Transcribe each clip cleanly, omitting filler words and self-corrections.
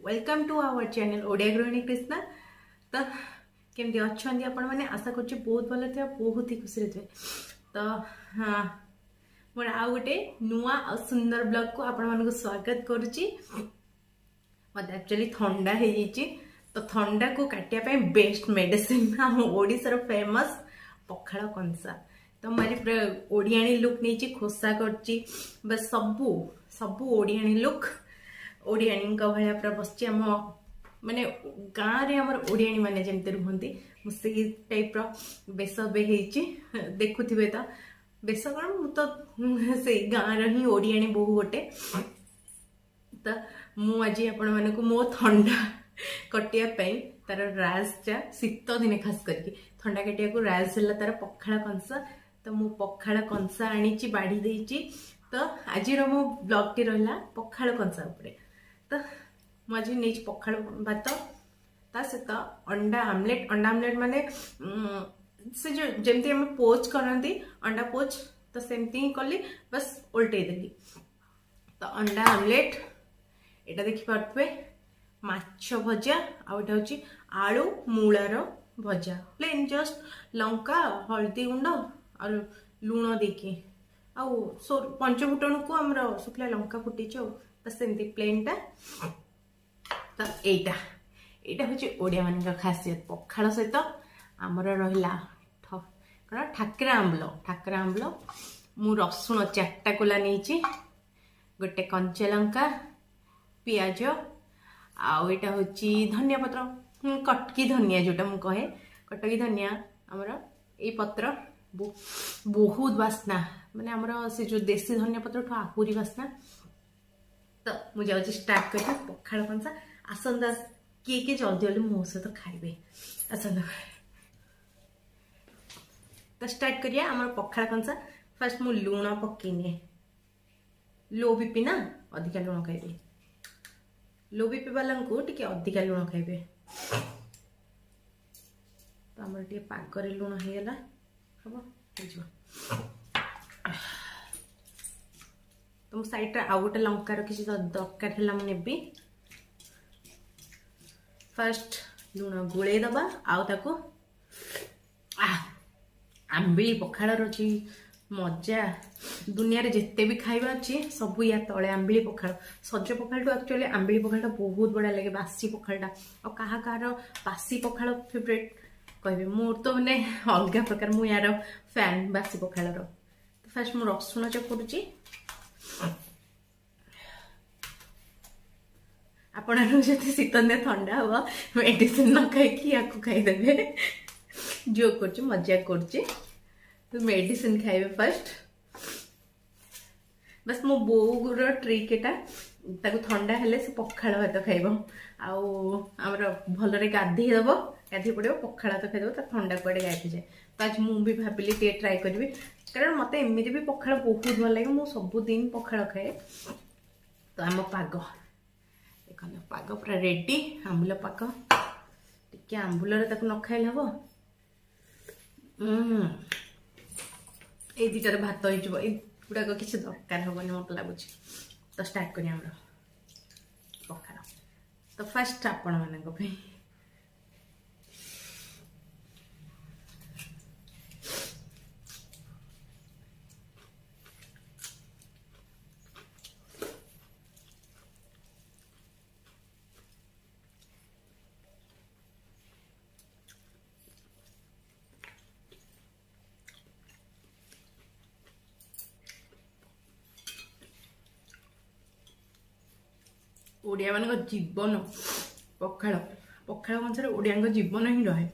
Welcome to our channel Odia गृहिणी कृष्णा। तो केमती अच्छा आपण मैंने आशा कर बहुत भल थे, बहुत ही खुशी थे। तो हाँ मोर आउ गोटे नुआ और सुंदर ब्लॉग को आपण मानक स्वागत करुच्ची। मत एक्चुअली थंडा हो जाइए, तो थंडा को काटिया बेस्ट मेडिसिन आम ओडिशार फेमस पखाड़ कंसा। तो मारी ओडियाणी लुक नहीं खोसा करची, बस सबू सबू ओडियाणी लुक ओडियाणी भाया पूरा बस आम माने गाँव रे हमर ओडियाणी माने जेमते रुहंती मुझे टाइप बेस देखुवे। तो बेस कौन मु तो से गाँव री ओडियाणी बहु गोटे। तो मुझे आपण मानक मो थंडा कटिया तार राजटा शीत दिने खास करके थंडा कटिया को राज है तार पखाड़ कंसा। तो मु पखाड़ कंसा आनी बाढ़ी देची। तो आज मो ब्लॉग टी रहा पखाड़ कंसा उपरे। तो मुझे नहीं पखाड़ भात ता सहित अंडा आमलेट। अंडा आमलेट माने से जो जमती आम पोच करती अंडा पोच, तो सेमती ही कली बस उल्टे देली। तो अंडा आमलेट एटा देखि पारथुए, माछ भजा आउटा होची आलू मूलार भजा प्लेन जस्ट लंका हल्दी गुंड और लुण देकी आउ पंचफुटन को आमर शुखला लंका फुटी तो सेमती प्लेन टा। तो एटा हूँ ओडिया मान खासियत पखाड़ सहित आमर रहा कौन ठाकरा आंबल मु रसुण 4टा कोला नहीं, गोटे कंचा लंका पियाज आउ एटा हूँ धनिया पत्र कटकी धनिया जोटा मु कहे कटकी धनिया आमर ये पत्र बहुत बास्ना माने आमर से जो देसी धनिया पत्र आहुरी बास्ना। तो मुझे स्टार्ट कर पखाड़ कंसा। आसंदा किए किए जल्दी जल्दी मो सहित खाइबे आसंदा। तो स्टार्ट करिया आमर पखाड़ कंसा। फर्स्ट मु लुण पकेने, लो बीपी ना अधिका लुण खाइबे, लो बीपी वाला को टिके अधिका लुण खाइबे। तो आमर टिके पागरे लुण हो गला हम हो। तो मु साइड आउ गोटे लंका रखी दरकार है मुझे फर्स्ट लुण गोले दबा आउ ताको आंबिली पखाड़ अच्छी मजा दुनिया रे जिते भी खाइबा अच्छी सब या तले आंबिली पखाड़। सज पखाड़ एक्चुअली आंबिली पखाड़ बहुत बढ़िया लगे, बासी पखाड़ा और कहा कहार बासी पखाड़ फेवरेट कहे मोर तो मैंने अलग प्रकार मु यार फैन बासी पखाड़। तो फास्ट मु रसुण चकुरुची आपण शीत दिन थंडा हम मेडिसिन न खाई खाईदे जो कर मजाक कर। तो मेडिसिन खाइबे फर्स्ट बस मो बोर ट्रिक एटा ताको ठंडा हेले से पखाड़ भात खाइब आमर भलरे गाधे दब गाधे पड़ो पखाड़ भात खाइदेव तो ठंडा कुआडे गायब जाए। तो आज मुझे भाविली टे ट्राए करी कारण मत एमती भी पखाड़ बहुत भल लगे, मु सबुदिन पखाड़ खाए। तो आम पाग देख पाग पूरा रेडी आंबुल पाग टे आंबुल न खाइले हम ये दुटार भात होगुड़ाक किसी दरकार हेनी मत लगुच। तो स्टार्ट करिए पखाड़। तो फास्ट आपण मानी ओडिया मान जीवन पखाड़ पखाड़ कंसार ओडिया जीवन ही रहे।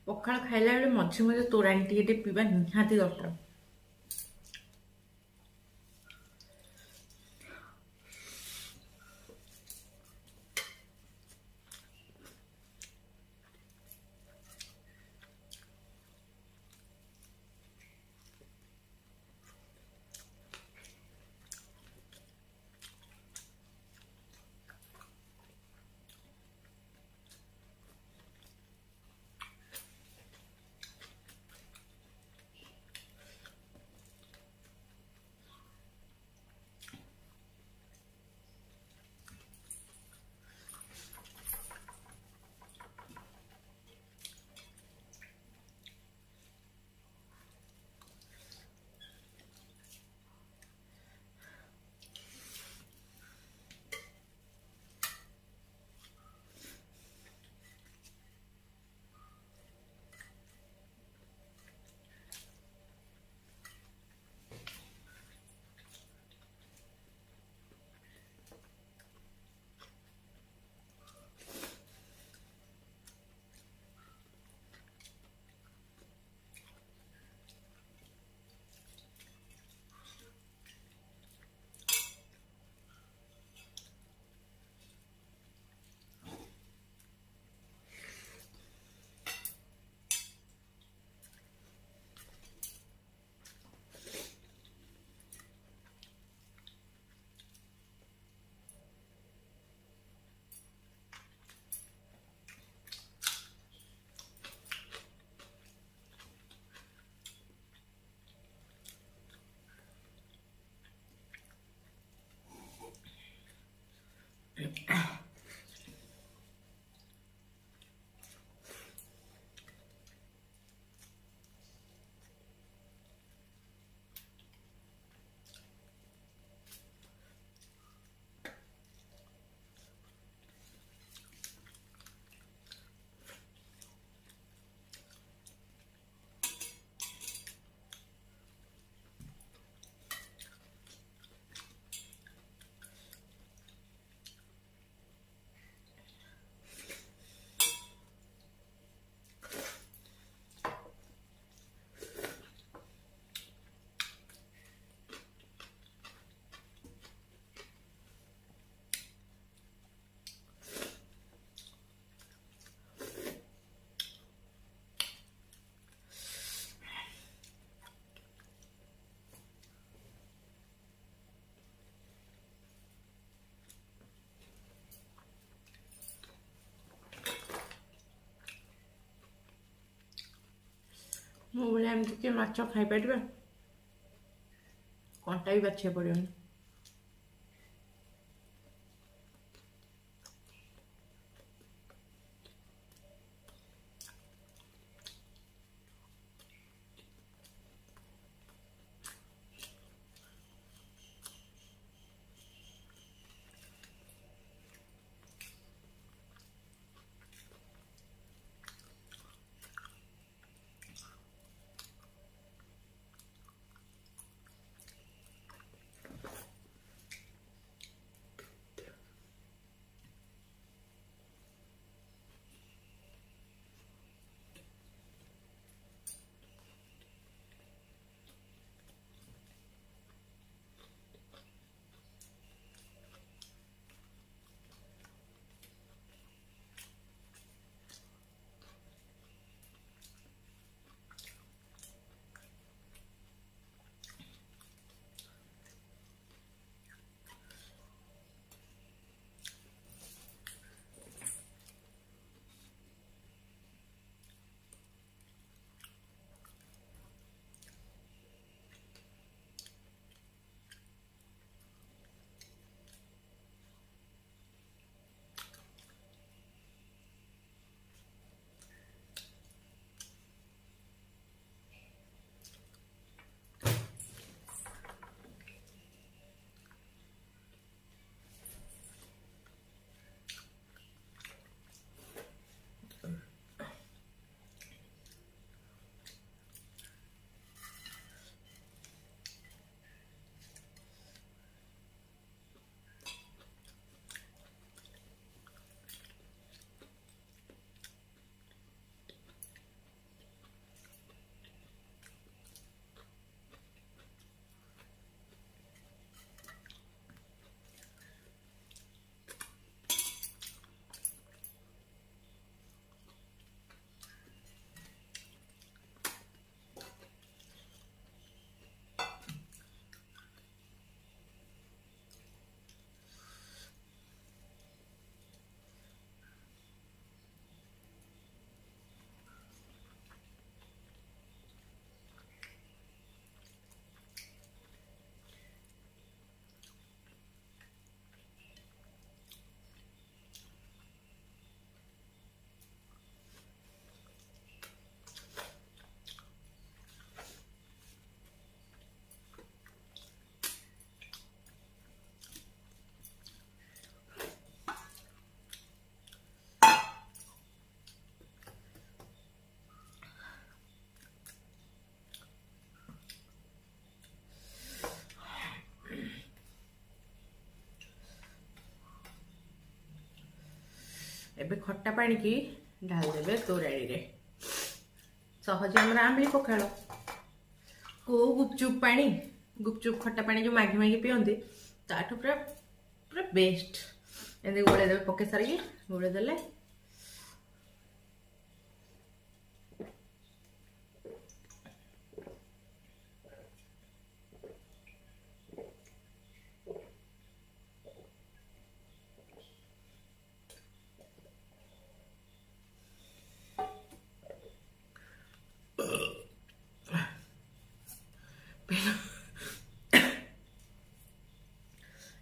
ପଖାଳ ଖାଇଲା ବେଳେ ମଝିରେ ମଝିରେ ତୋରାଣି ଟିକେ ଟିକେ ପିଇବା ନିହାତି ଦରକାର। ମୋ ଭଳିଆ ଏମିତି କିଏ ମାଛ ଖାଇପାରିବେ? କଣ୍ଟା ବି ବାଛିବାକୁ ପଡ଼ିବନି। एबे खट्टा पानी की ढाल देबे तोराड़ी रे सहज हमर आंबली पखाल को गुपचुप खट्टा पानी जो मागी मागी पियंती ताठू पूरा पूरा बेस्ट एंदे गोळे देबे पके सारी गोळे देले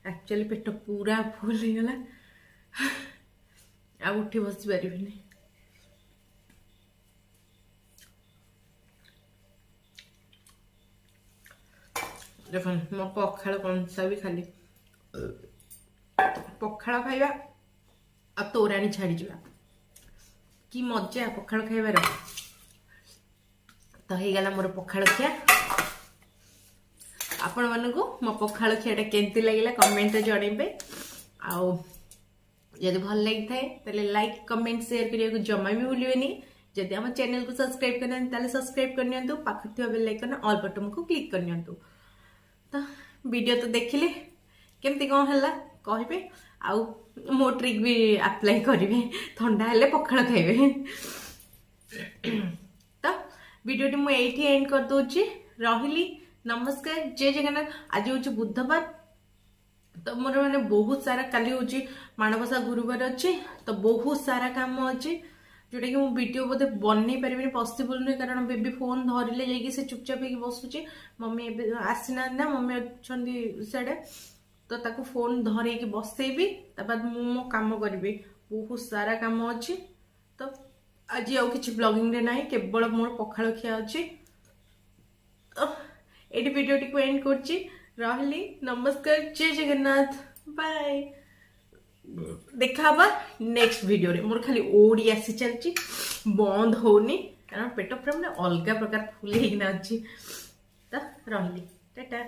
एक्चुअली पेट पूरा फुल हो गला आ उठी बस पारि देख मो पखाड़ कंसा भी खाली पखाड़ खाइबा आ तोराणी छाड़ी जा कि मजा पखाड़ खाइबार तो हो गला मोर पखाड़ खिया आपण मानू मो पखाड़ खियाटा केमती लगे कमेंट जनइबे आदि भल लगी थाए लाइक कमेंट शेयर करने को जमा भी भूलिए जदि आम चैनल को सब्सक्राइब करना सब्सक्राइब करनी पाखर थी बेल आइकन ऑल बटन को क्लिक करनी तो वीडियो तो देखिले केमती कौन है कहे आउ मो ट्रिक भी अप्लाई करेंगे ठंडा हेले पखाड़ खाइबे तो वीडियो मुझे एंड कर दूची रही नमस्कार जय जगन्नाथ आज हूँ बुधवार तो मोर मैंने बहुत सारा काली हूँ माणबसा गुरुवार अच्छे तो बहुत सारा काम अच्छे जोटा कि मुझे वीडियो बोधे बनई पारि पॉसिबल नुहे कारण बेबी फोन धरले जाइए से चुपचाप हो बसुचे मम्मी आसीना ना मम्मी अच्छा साड़े तो ताको फोन धरे बसैबी बाद मो काम करी बहुत सारा काम अच्छे तो आज आउ कि ब्लॉगिंग ना केवल मोर पखाड़ खिया अच्छे ये वीडियो टी एंड करची रही नमस्कार जय जगन्नाथ बाय देखा नेक्स्ट वीडियो रे मोर खाली ओडी आसी चलची बंद होनी कारण पेट पूरा अलग प्रकार फुल होना अच्छी तो रही टाटा।